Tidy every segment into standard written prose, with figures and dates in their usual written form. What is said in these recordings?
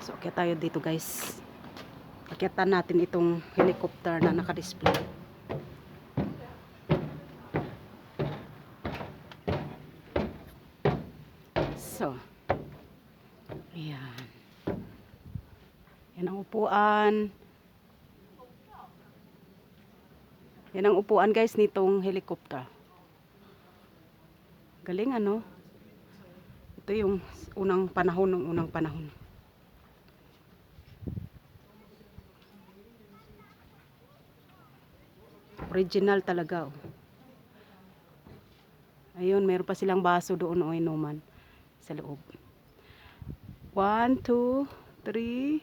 So, akyat tayo dito guys. Akyatan natin itong helicopter na naka-display. So, ayan. Yan ang upuan. Yan ang upuan guys nitong helicopter. Galing ano? Ito yung unang panahon. Original talaga oh. Ayun, meron pa silang baso doon o inuman sa loob. 1, 2, 3,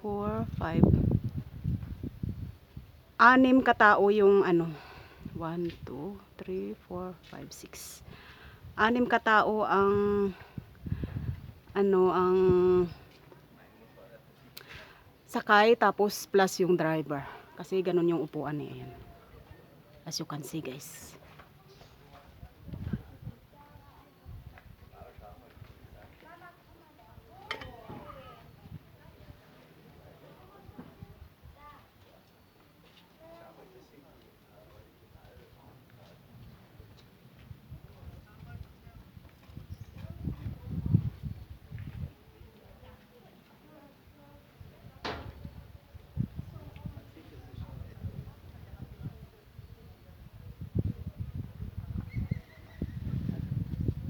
4, 5. 6 katao yung ano. 1, 2, 3, 4, 5, 6. 6 katao ang ano ang sakay tapos plus yung driver. Kasi ganun yung upuan eh. Ayan. As you can see guys.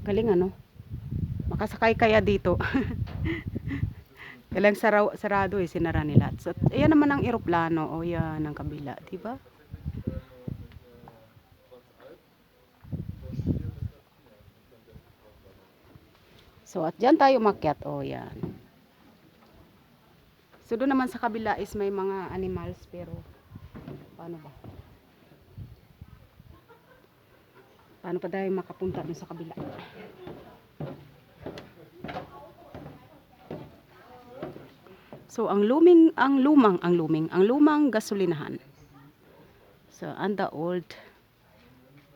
Galing ano? Makasakay kaya dito. Kailang sarado eh, sinara nila. So, ayan naman ang eroplano. O yan, ang kabila. Diba? So, at dyan tayo makyat. O yan. So, doon naman sa kabila is may mga animals. Pero, paano ba? Paano pa tayo makapunta doon sa kabila? So, ang lumang gasolinahan. So, and the old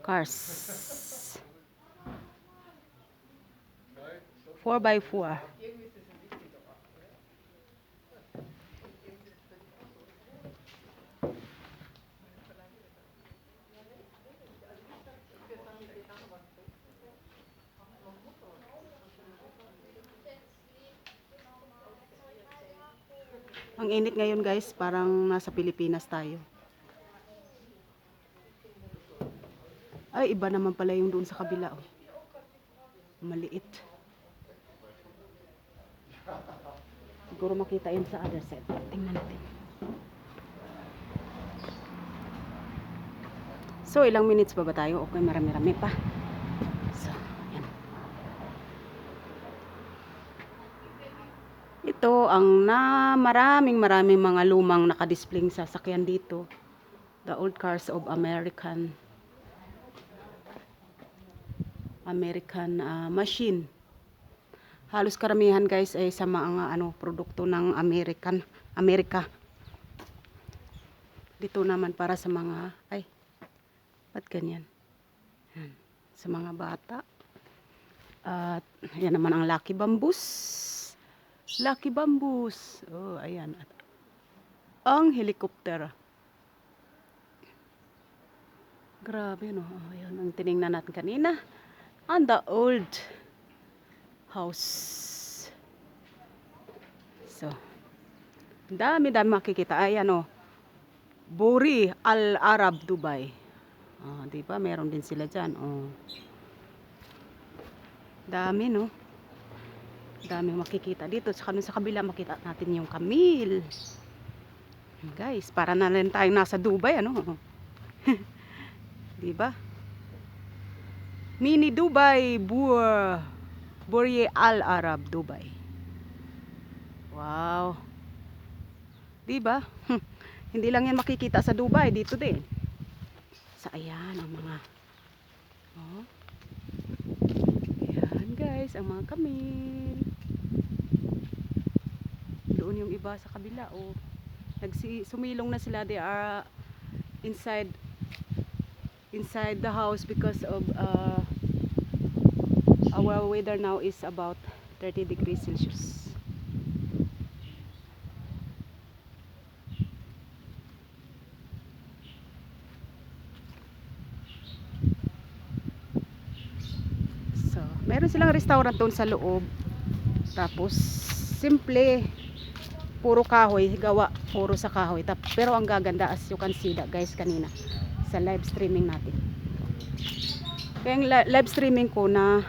cars. 4x4. Ang init ngayon guys, parang nasa Pilipinas tayo. Ay, iba naman pala yung doon sa kabila. Oh. Maliit. Siguro makita yun sa other side. Tingnan natin. So, ilang minutes pa ba tayo? Okay, marami-rami pa. So, yan. Ito ang maraming mga lumang nakadisplay sa sasakyan dito. The old cars of American machine. Halos karamihan guys ay sa mga produkto ng Amerika. Dito naman para sa mga ba't ganyan? Yan, sa mga bata. At yan naman ang Lucky Bamboos. Oh, ayan. At ang helicopter. Grabe no. Oh, ayan ang tiningnan natin kanina. And the old house. So, dami makikita. Ayan o. Burj Al Arab Dubai. Oh, di ba? Meron din sila dyan. Oh. Dami no. Dami makikita dito. Sa kabila makita natin yung Camille. Guys, para na rin tayong nasa Dubai ano. Di ba? Mini Dubai, Burj Al Arab Dubai. Wow. 'Di ba? Hindi lang 'yan makikita sa Dubai, dito din. Sa ayan ang mga ayan guys, ang mga kamil. Doon yung iba sa kabila sumilong na sila. They are inside the house because of our weather now is about 30 degrees Celsius. Meron silang restaurant doon sa loob. Tapos simple, puro kahoy, gawa puro sa kahoy. Pero ang gaganda, as you can see that guys kanina sa live streaming natin. Kaya yung live streaming ko na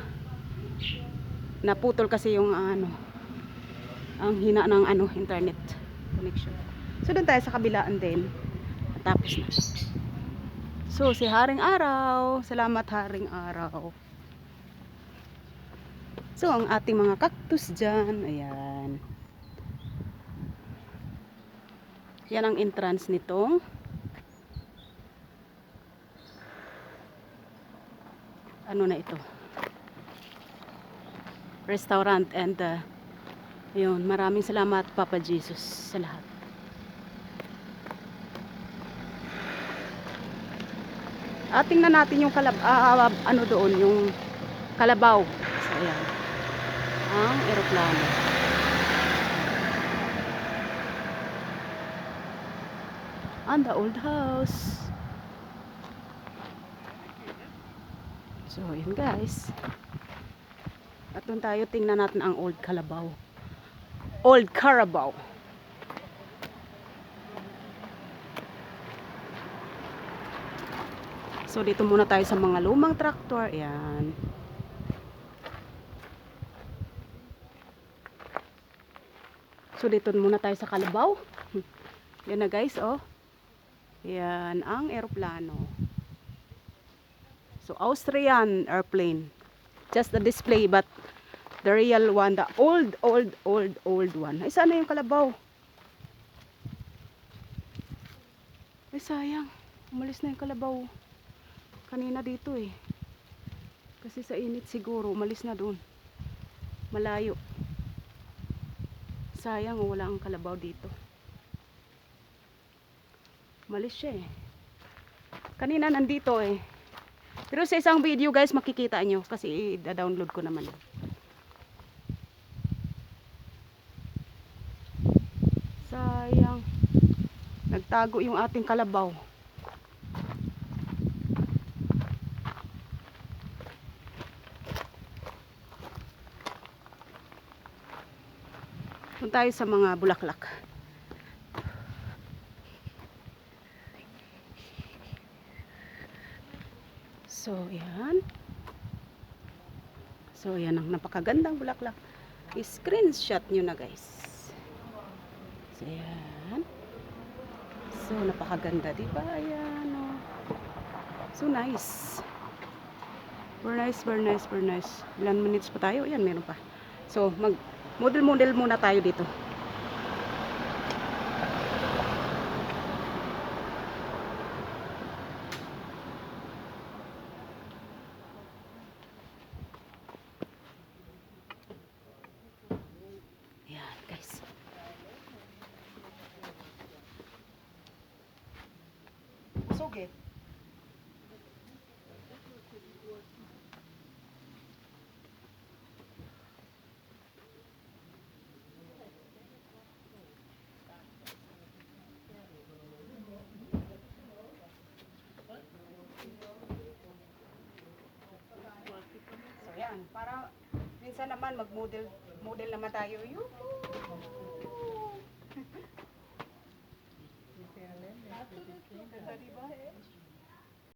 naputol kasi yung ang hina ng internet connection. So doon tayo sa kabilaan din. Tapos na. So si Haring Araw, salamat Haring Araw. So ang ating mga cactus dyan, ayan. Yan ang entrance nitong ano na ito, restaurant. And yun, maraming salamat Papa Jesus sa lahat. Tingnan natin yung ano doon, yung kalabaw. So ayan, ang eroplano. And the old house. So yun guys, at doon tayo, tingnan natin ang old Carabao. Old Carabao. So dito muna tayo sa mga lumang traktor. Ayan. So dito muna tayo sa kalabaw. Yan na guys, oh. Yan ang eroplano. So Austrian airplane. Just the display, but the real one, the old one. Ay, sana yung kalabaw. Ay, sayang. Umalis na yung kalabaw. Kanina dito eh. Kasi sa init siguro, umalis na doon. Malayo. Sayang, wala ang kalabaw dito. Umalis siya eh. Kanina nandito eh. Pero sa isang video guys, makikita nyo. Kasi i-download ko naman. Sayang. Nagtago yung ating kalabaw. Doon tayo sa mga bulaklak. So, yan. So, yan ang napakagandang bulaklak. I-screenshot nyo na guys. So, yan. So, napakaganda, diba? Ayan, oh. So, nice. Very nice, very nice, very nice. Ilan minutes pa tayo? Ayan, meron pa. So, model muna tayo dito. Ayan, guys. Sugit. So yan, para minsan naman model naman tayo. Ganda, diba?